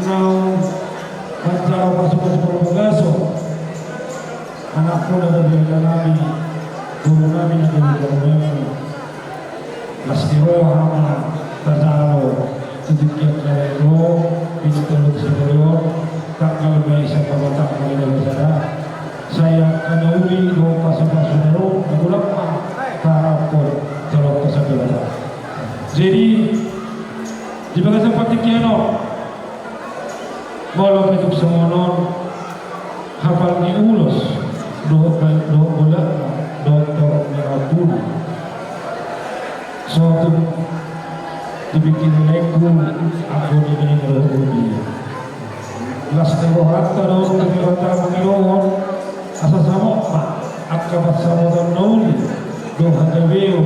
ng Bansa Pasukan Pagpagaso, anak ko na nabila namin, guru namin na nabila Mas Kiro Hama Tazaro, sedikit Kalero, Pinutulog Siguro, Takal may isang kabatak na nilabasara. Saya kanauli ko pasapasudaro, nagulang pa, kahapon, talok ka sa bilata. Jadi, di ba sa patikyano, walau itu semonon hafal ni ulos do bulan doktor merabun suatu dibikin legu aku dibikin rohuni las terohat terus terkata mengirohon asa sama akabat samudra nauli do hadaveo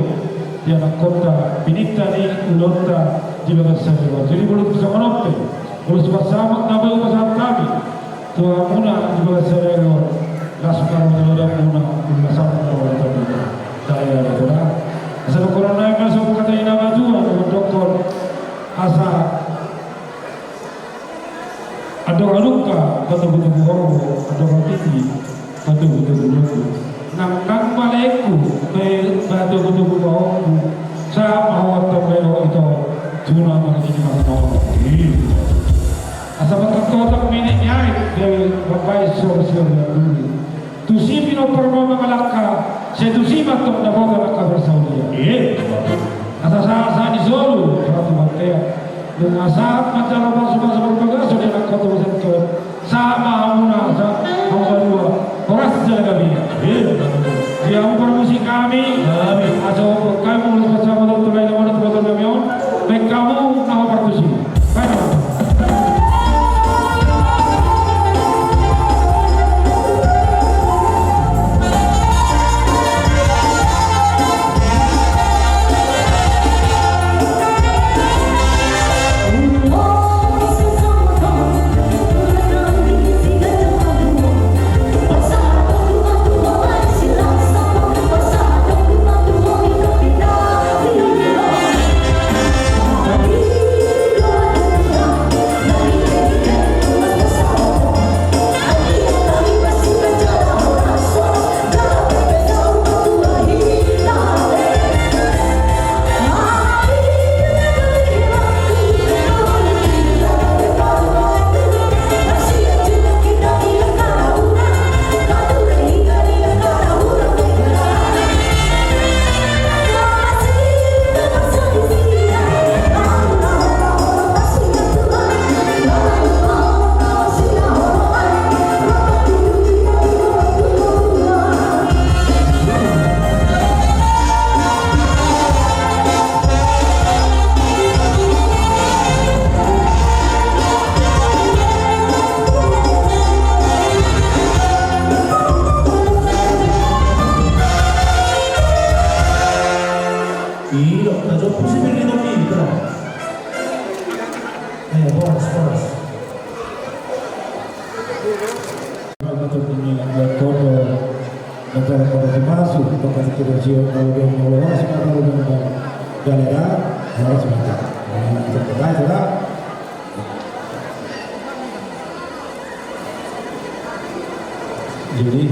dia nak kota pinita ni ulota di bagian sana jadi boleh bisa menopi boleh bersama nabi bersama kami Tuhan muna di bagian sana lasukan menjadi muna bersama nabi daya Tuhan asal corona yang masuk kata ina majuan dengan doktor asa ada luka kata betul orang ada hati kata betul nangkang malaiku batu betul orang sa awat tambero ito tuna magiging mga asa magkatotak minit niya dahil babae sosyo na duli tusi pinoporma mga laka siya tusi matok na boga na kabersaulia asa sa ni Zolo ratu Matea yung asa matala masuk berbagaso dia nak katakan ke sama muna sa pangkalua oras sa gabi dia mempromosi kami atau kami mulai bersama dokter lain yang ada di kami baik kamu nama partusi baik jadi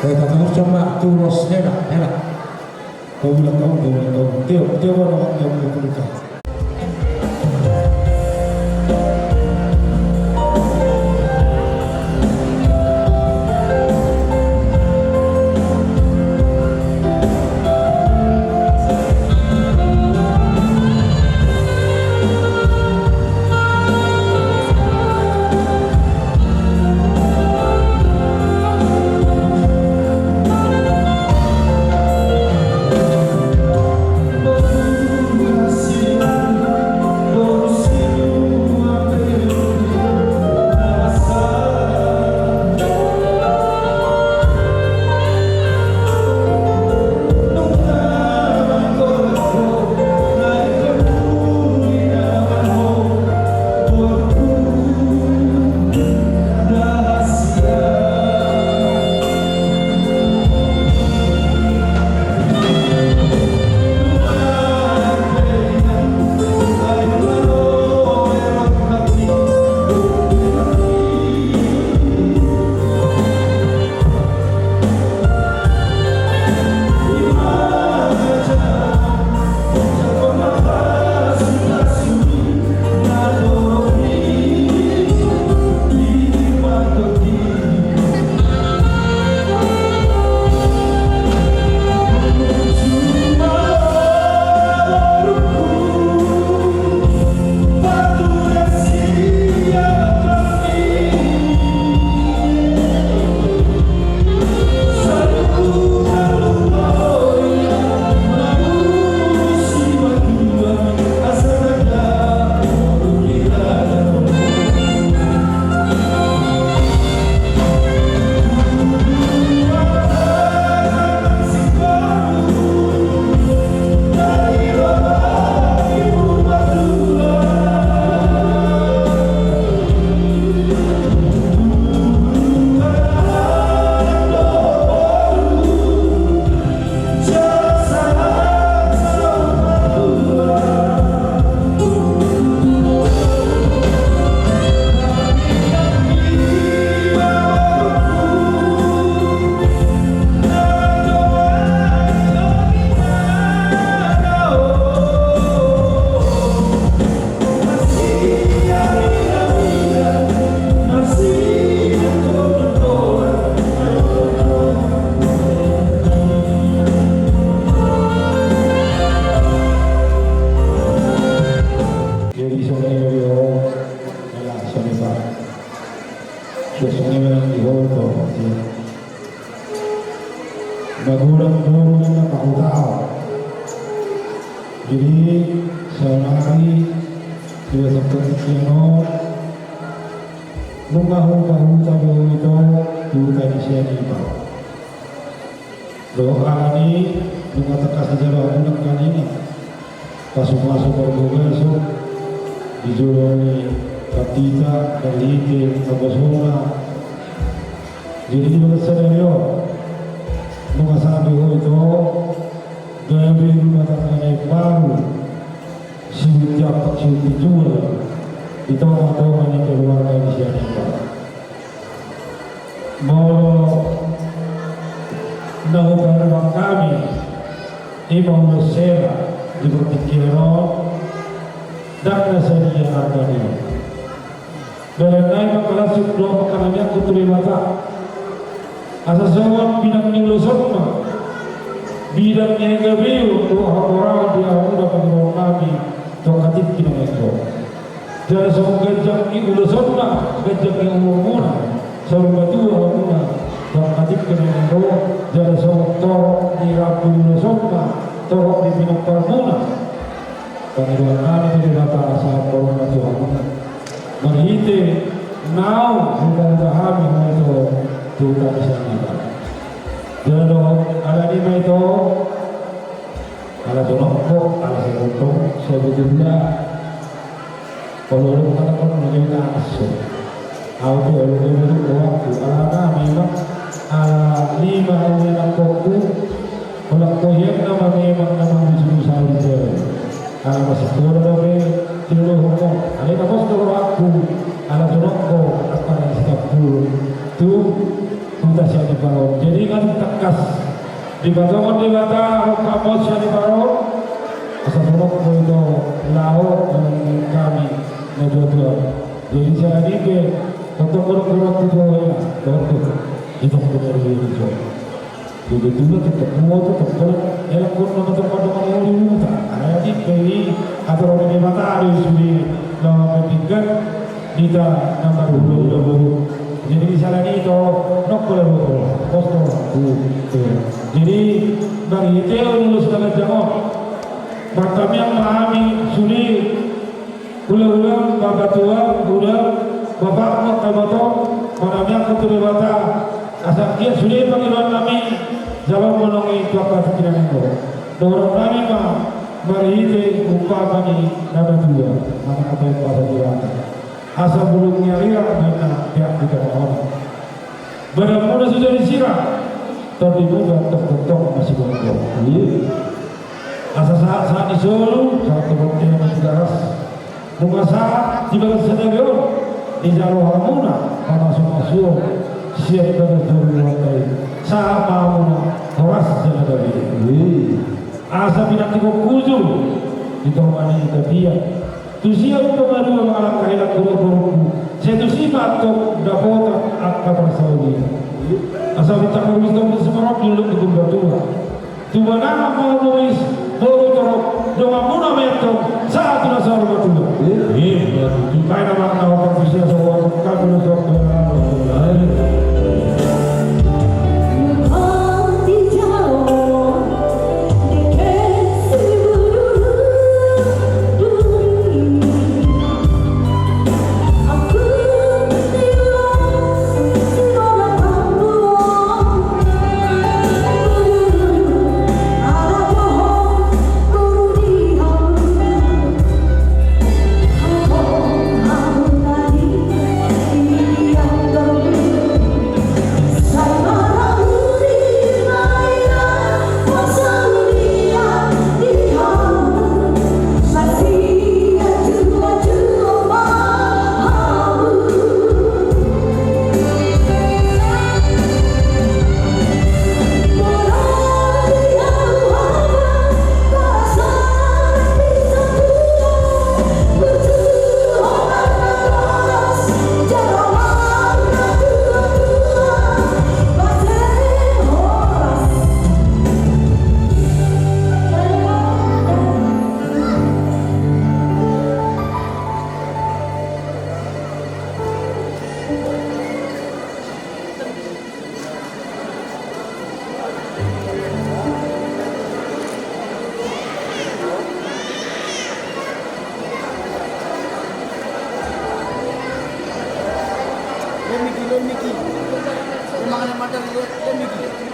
katakan cuma turus enak kau bilang dia orang yang berkualitas See saja. Magulang-gulang na nakakutao. Jadi seorang hari dua seperti piano mengahu-ahu tahu itu dulu tadi saya tiba. Doa ini mengatakan sejarah bulan kali ini masuk-masuk berbuka dijulungi Katita, Kalite, Kabasona. Jadi menurut saya mengasabi itu gabi rumah tangga baru setiap jual itu orang yang keluarga di sini mau nahukan kami imam Nusera di Bertikiran dan nasaria harganya berenai makalasuk doa makanannya kuturi mata asas zaman bidang nilusokma bidangnya gabiu doa orang dia muda pengelola kami tokatik kita itu dan semua gajah ini ulusokma gajah yang umumnya semua dua umumnya tokatik kita itu dan semua toh di rapi ulusokma toh di bidang permuna pengelola kami di rata asal corona Tuhan merhite now sudah kami itu tuh bisa kita. Jadi ala ni itu ala jonokko ala sekoto sebetulnya kalau lu katakan menjadi asu, aku itu waktu ala memang ala lima orang koku kalau koyek nama memang nama musuh sahaja ala masih kurang lebih tidak hukum ala itu kalau aku ala jonokko apa yang setiap tu kita siap di bawah. Jadi kan tekas di bawah di bawah kamu siap di bawah. Asal itu laut kami dua-dua. Jadi saya ini untuk berkurang itu ya, itu benar itu. Jadi dulu kita semua itu terus elok pun tempat yang diminta. Ada di kiri atau orang di mata ada di dalam ketiga kita nomor dulu. Jadi misalnya itu nokol posto. Jadi bagi itu lulus dengan jawab. Kami yang memahami sulit. Ulang-ulang bapak tua, bapak kabato, kami yang keturibata. Asal dia sulit panggilan kami. Jawab menongi bapak sekian itu. Dorong kami bagi itu upah kami nama tua. Mana kata yang pasal dirata. Asal bulungnya lihat mana pihak kita orang. Benar-benar sudah disiram, tapi juga tertentu masih bongkok. Asal saat disuruh saat kebuktian masih daras. Bunga saat tiba sedemikian di jalur harmona masuk siap dengan terlalu saat harmona keras jalan dari. Asal tidak cukup kujung ditemani ketia. Tusiya pemalu ang alam kahit guru-guru. Saya tusiya atau dapat akar saudi. Asal kita berbicara semua dulu di Gumbatua. Tuhan nama mau nulis baru terok doa muna metong saat itu nasa Gumbatua. Kaya nama nama profesi asal kami nusok Miki. Mga mata Miki.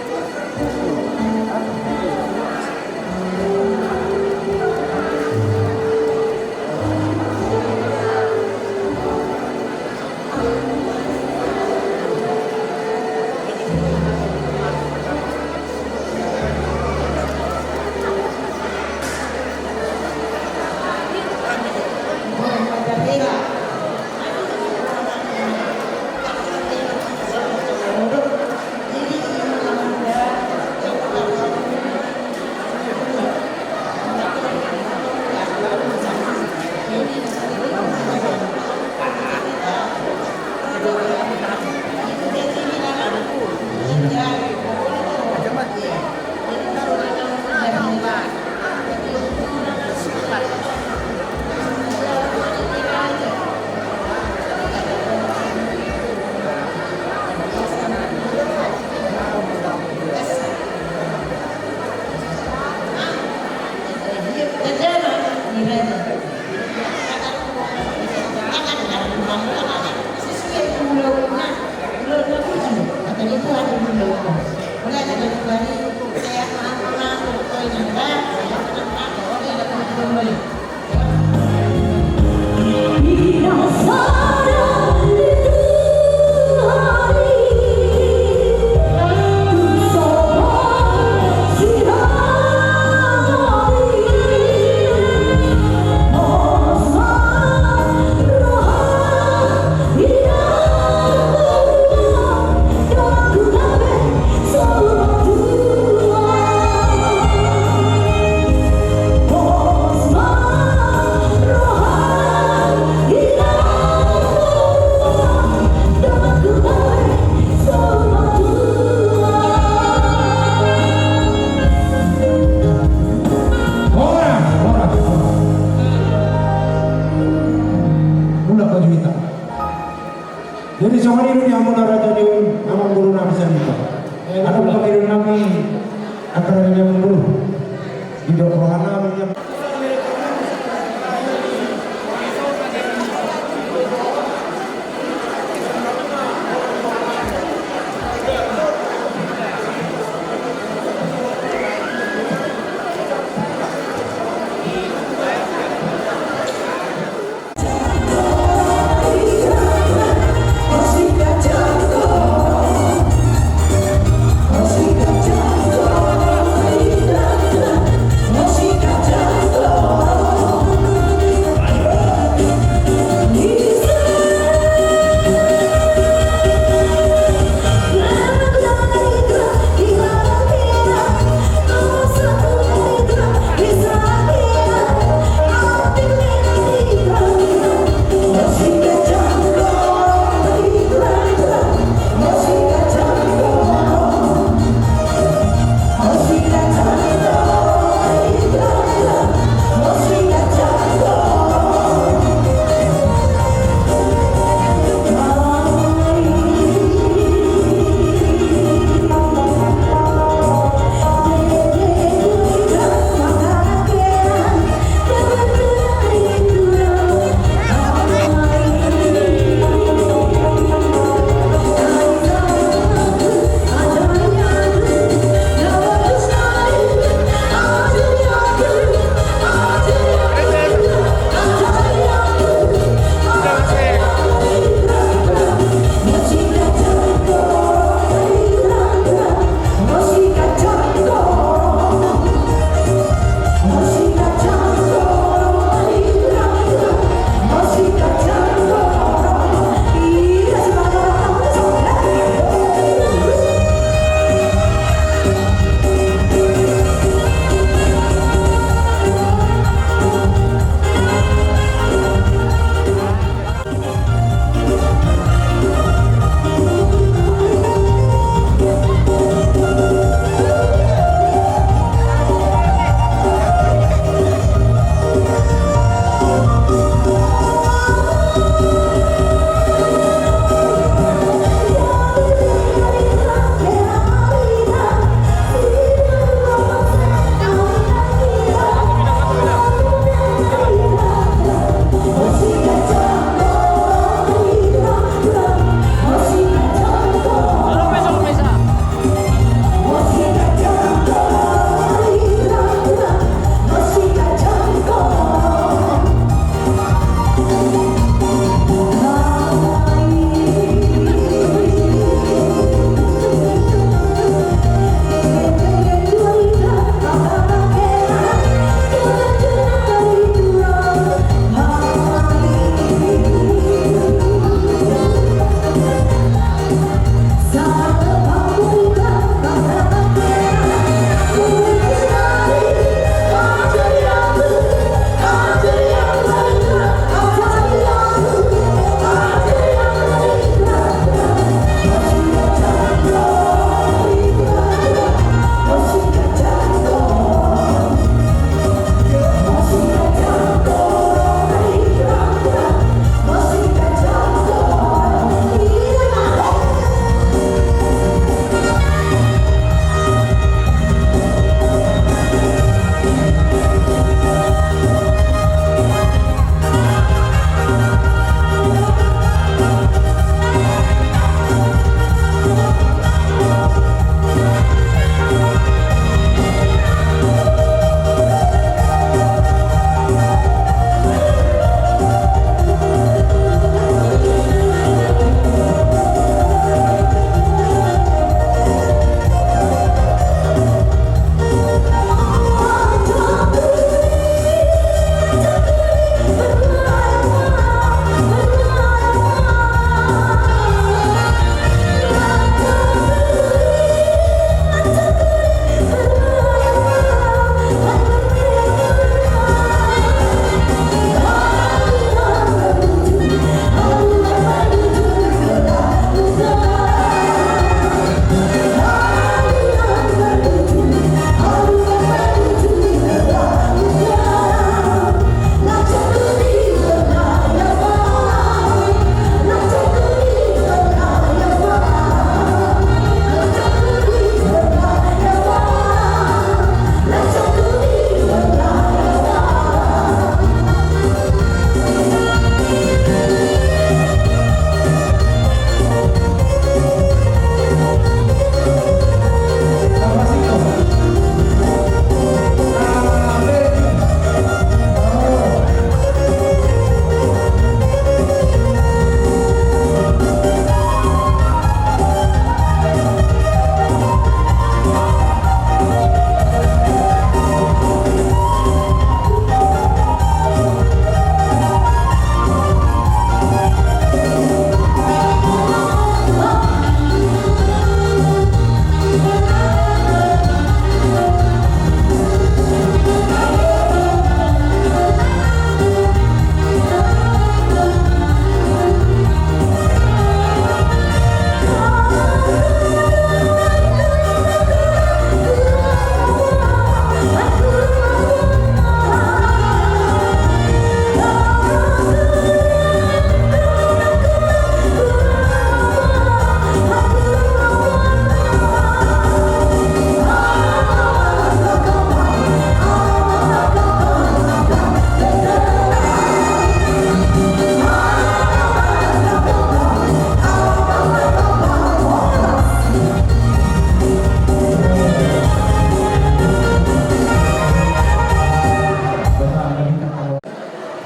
Jadi soal ini yang menara jadi amang guru nabi sanita. Ada pemilu kami akan yang guru di doa yang Musik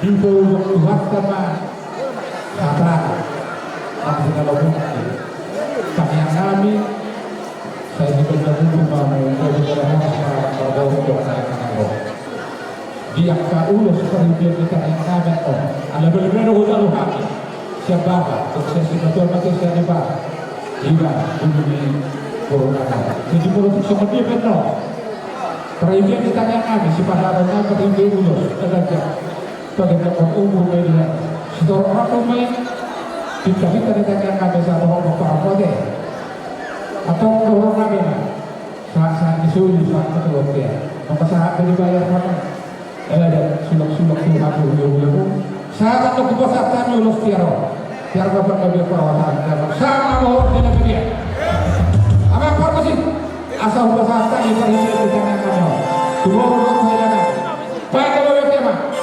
Itu Tuhan karena kata masih kalau bukti kami yang kami saya juga menunggu mau berjalan pada untuk saya kenal dia kaulo seperti dia kita yang kami ada berbeda udah kami siapa sukses betul betul saya dibahas juga di corona jadi politik seperti betul perhatian kita yang kami si pahlawan seperti ulo ada bagaimana umum media seorang umum kita ditanya kami satu apa deh atau orang kami saat disuruh saat ketua dia maka saat dibayar mana ada suluk-suluk Tuhan dulu saat untuk kekuasaan lulus tiaro tiar bapak kami perawatan sama mohon tidak dia apa sih asal kekuasaan di perhatian ditanya kami dua orang saya baik kalau bagaimana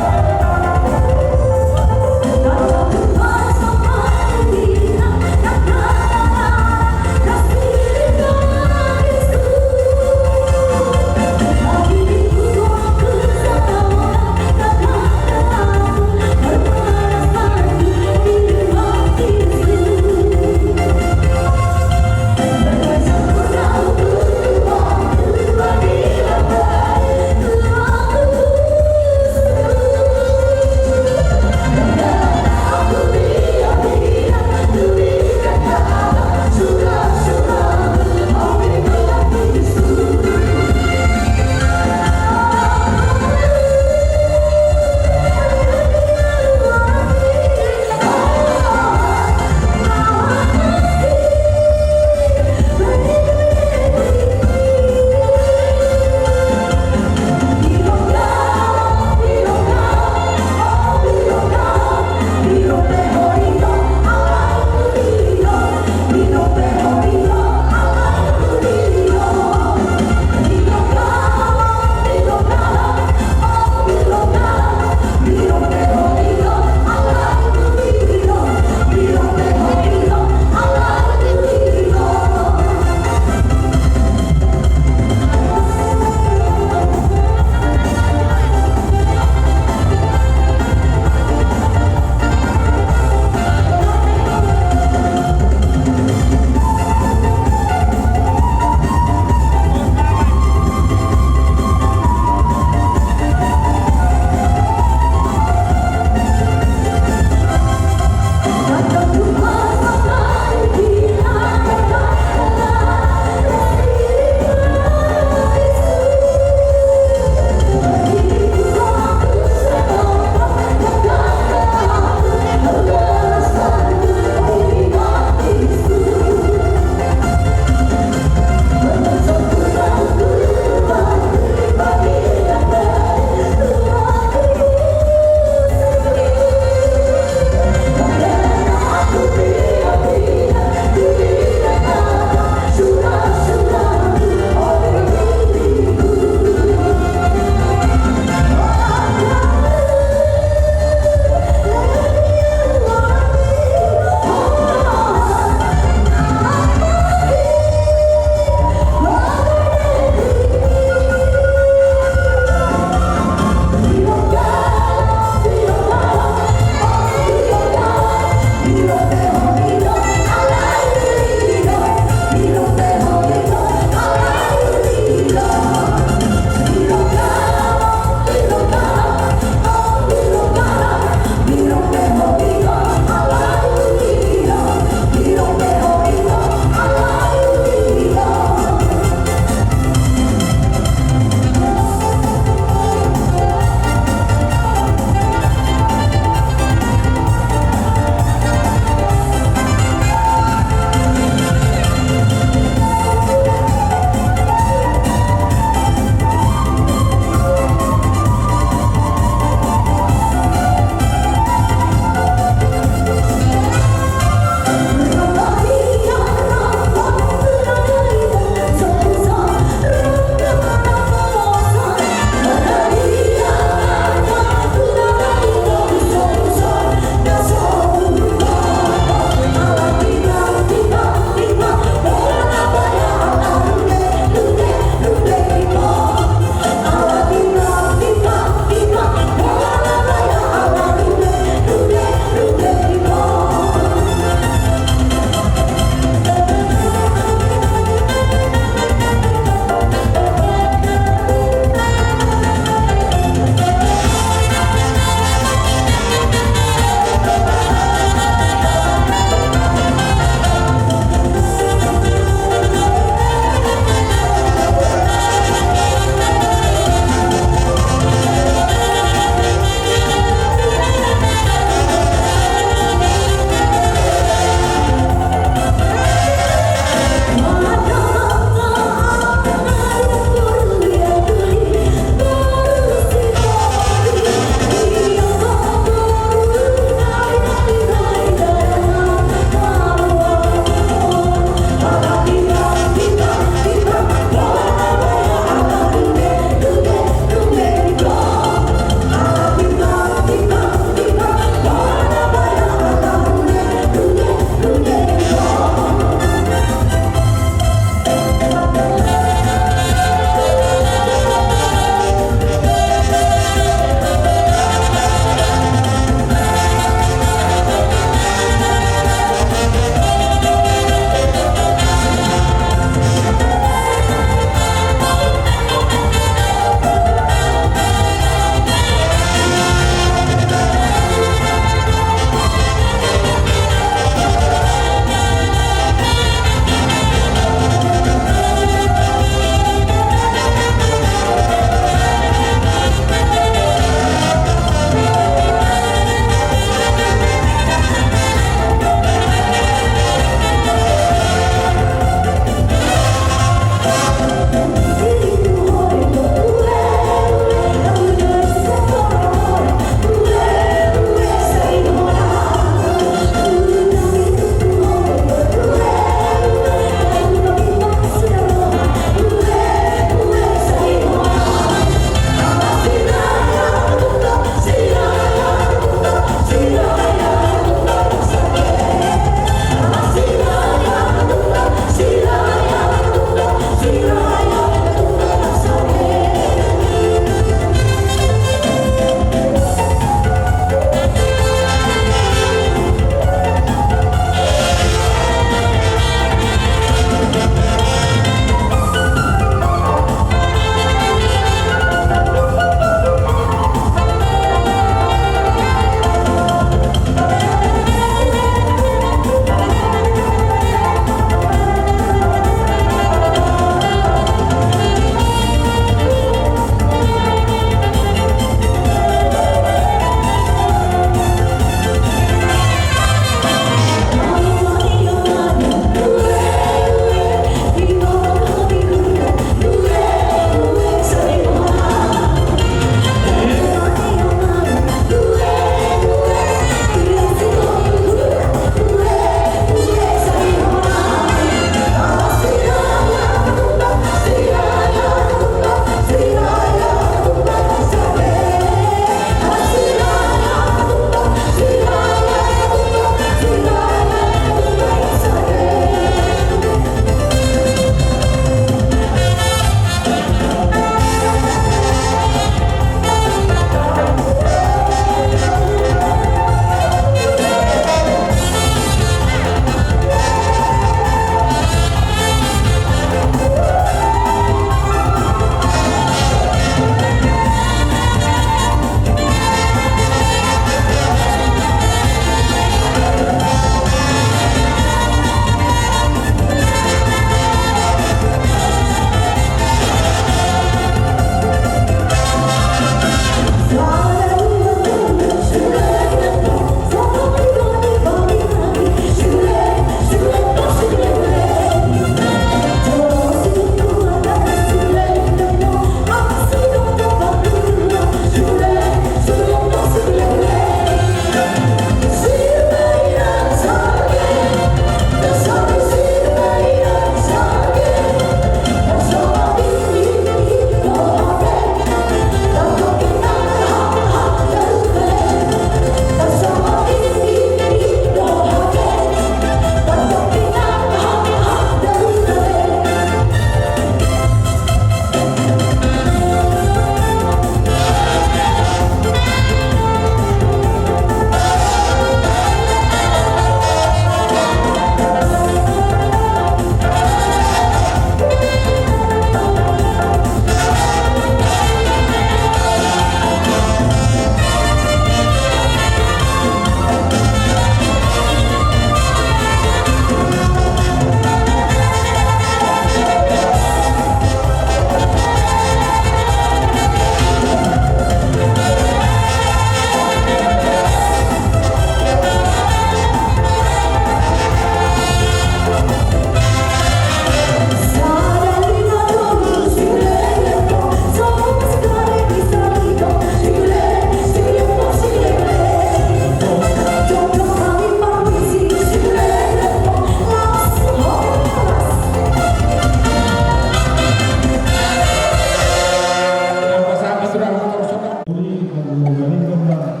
meningkatkan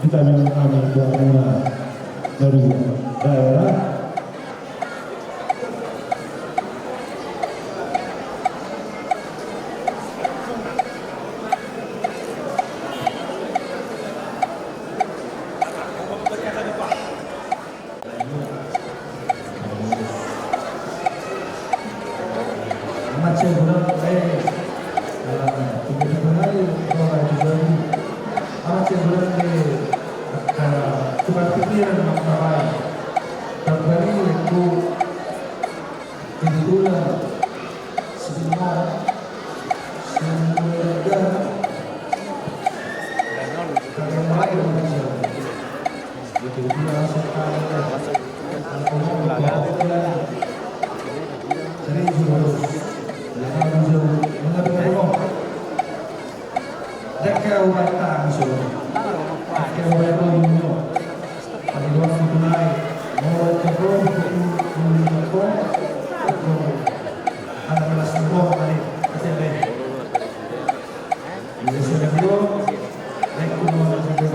vitamin kami dari daerah. Macam bulan tiga hari orang juga macam bulan tukar pikiran makai terbalik itu kebetulan semua karena lain macam betul-betul sekarang sering jurus Dekat batang so, dekat batang itu, pada waktu itu naik, mau terus itu, ada kelas nombor tadi, kecil jadi sudah belum, naik ke nomor tiga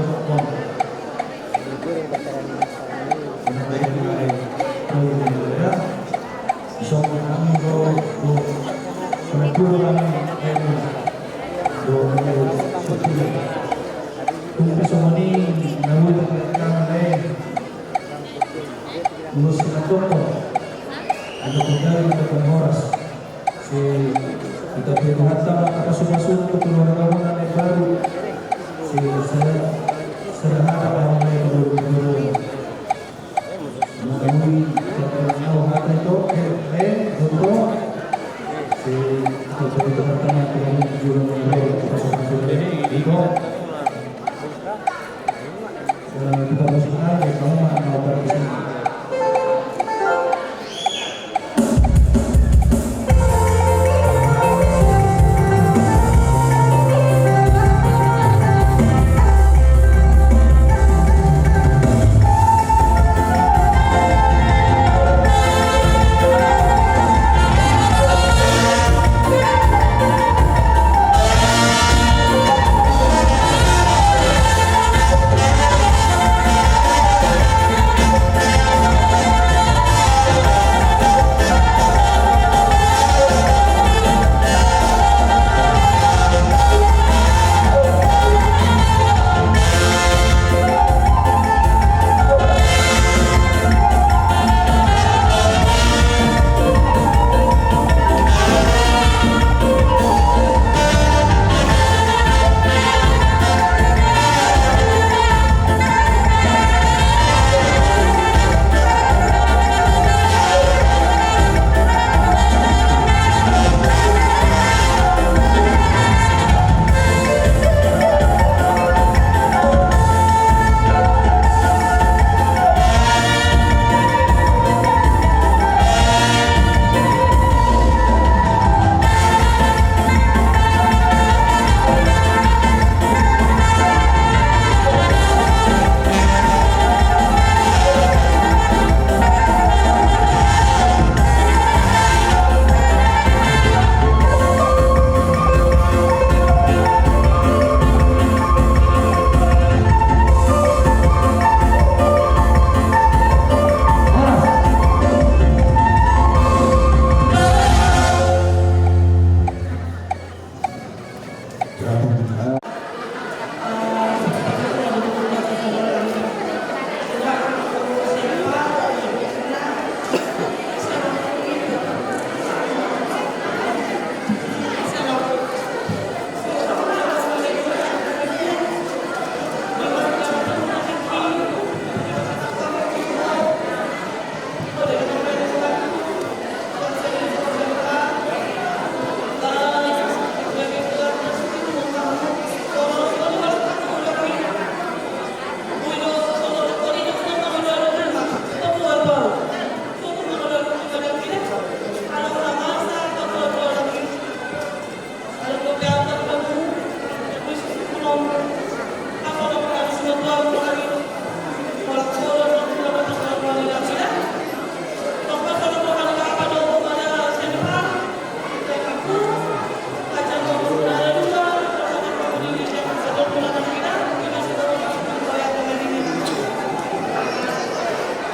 belas. So kami dulu kami kung semua ni nahulog ka lain lulus na to ano kung dahil ito pang oras si ito pinahata kapasumasun ito kung nagawin na may bago si sarahara pa ang may guru mga kami sa hata ito ito si ito pinahata na kung guru na may kapasumasun ito kita bersyukur ya kamu mau berbisnis.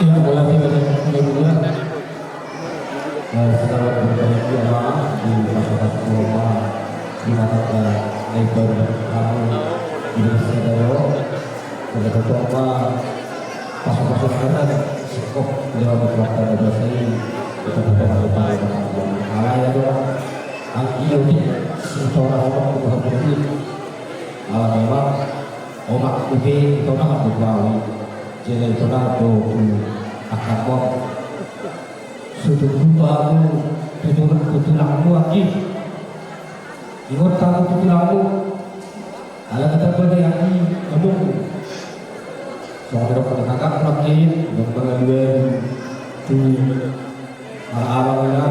Iya, boleh kita selamat berbahagia di masyarakat Roma di mana neighbor kamu di Indonesia pada Roma pasok-pasok kanan cukup dalam waktu beberapa ini kita beberapa ala ya doang angki seorang orang berhenti ala memang omak ubi itu nak berbawi jadi itu nak akan mau sudah lupa aku tutulangmu lagi ingat kamu tutulangmu ala kata pada yang ini kamu soalnya dokter kakak lagi dokter dua di ala-ala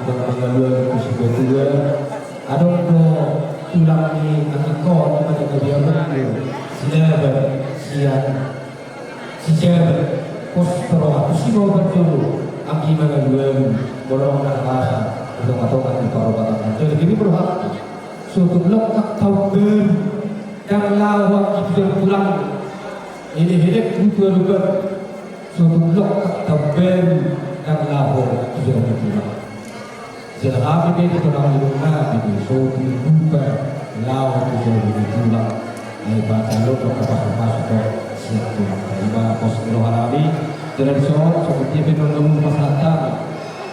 dokter dua kusiga dua ada tulang di kaki kau pada dia berdua siapa siapa postro aku sih mau berjuru angki mana dua bolong dan bahasa untuk matokan di parobatan jadi ini berhak suatu blok tahu yang lawak itu yang pulang ini hidup itu juga suatu blok tahu yang lawak itu yang pulang jadi apa itu orang Indonesia ini suatu juga lawak itu yang pulang ini baca lo ke siap pulang lima pos kilo harabi dan seperti penonton masyarakat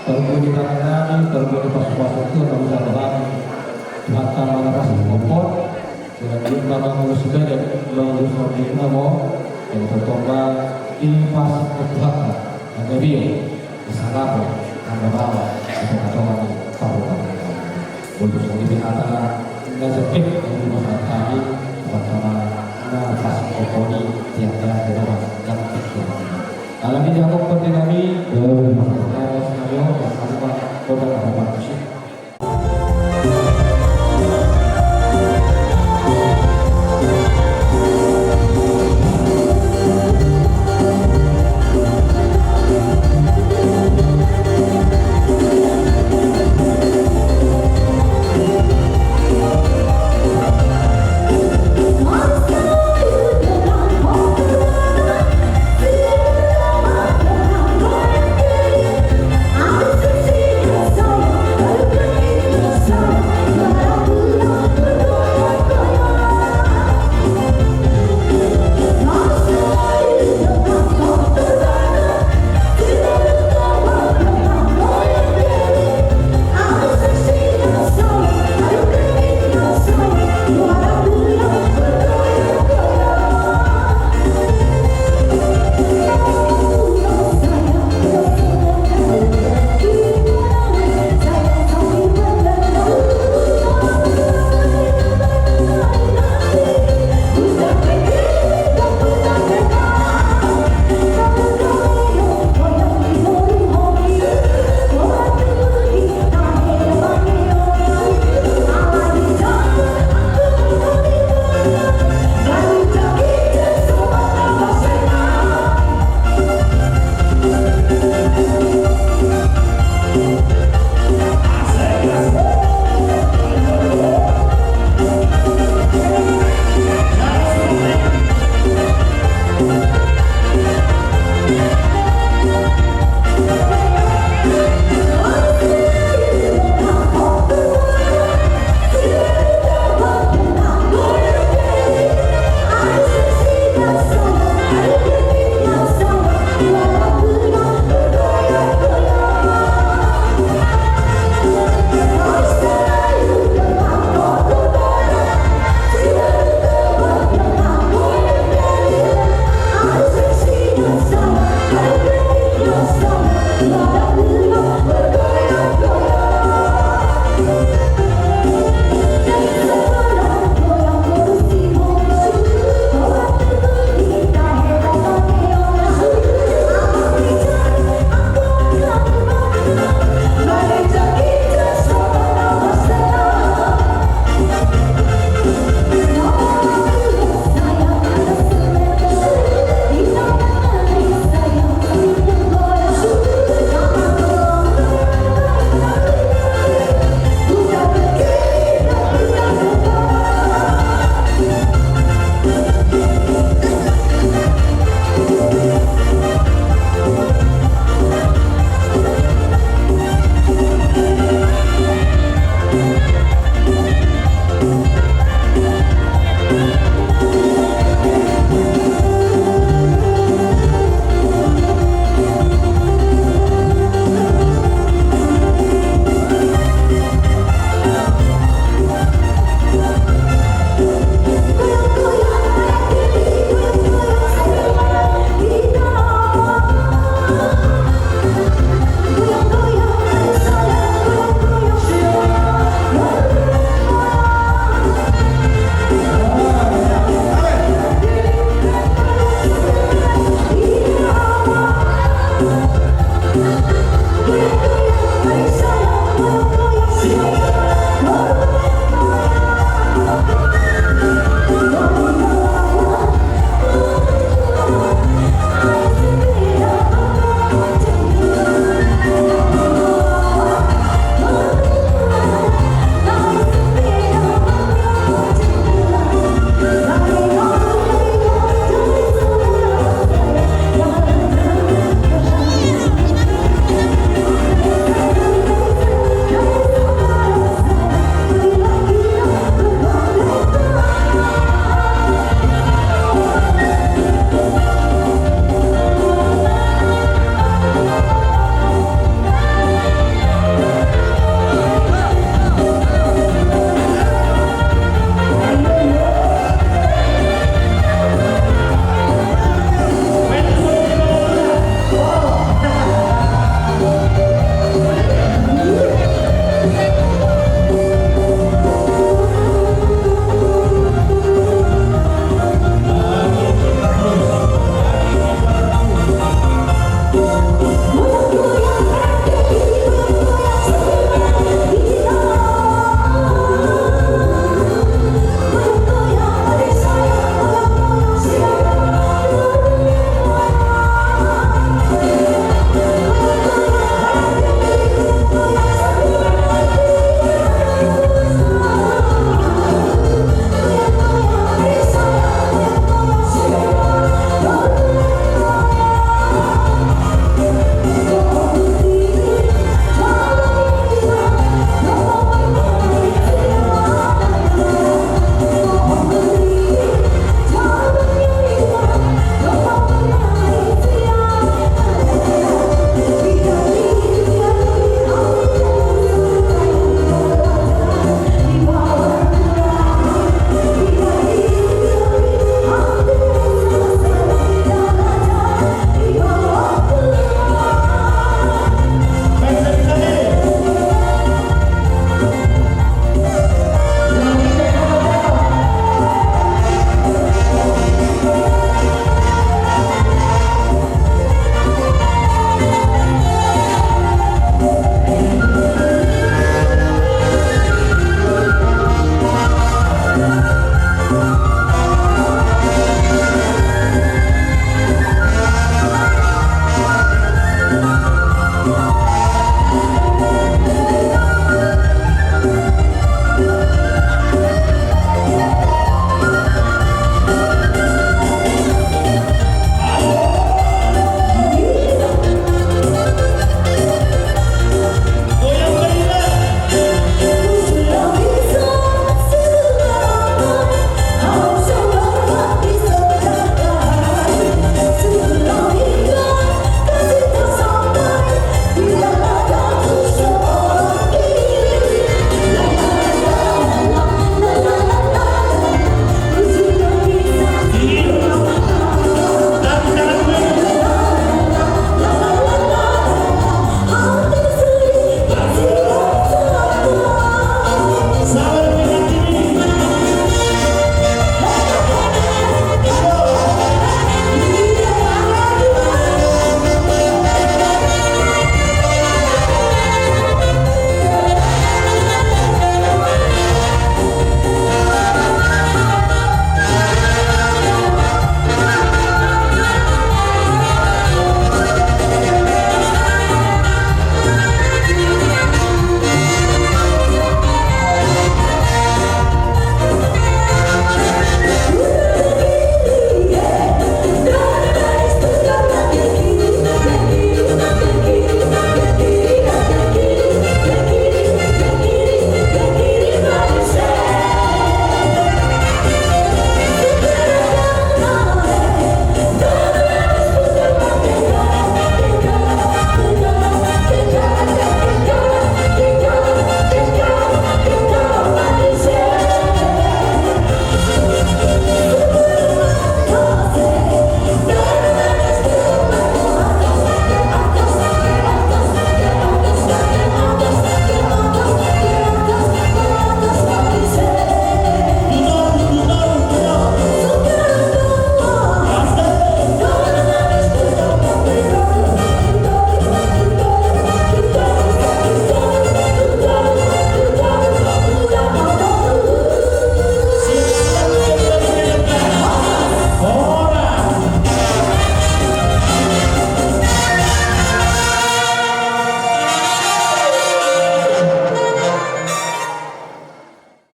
terbuat di tangan terbuat di pas-pas itu kamu satu hari mata mana kasih kompor dengan belum lama mulai sudah dan lalu seperti mau yang tertomba di pas belakang ada dia di sana pun ada bawah itu kata orang tahu untuk seperti antara nggak sepik dari masyarakat ini pertama pas kompor ini tiap-tiap orang yang kalau dia aku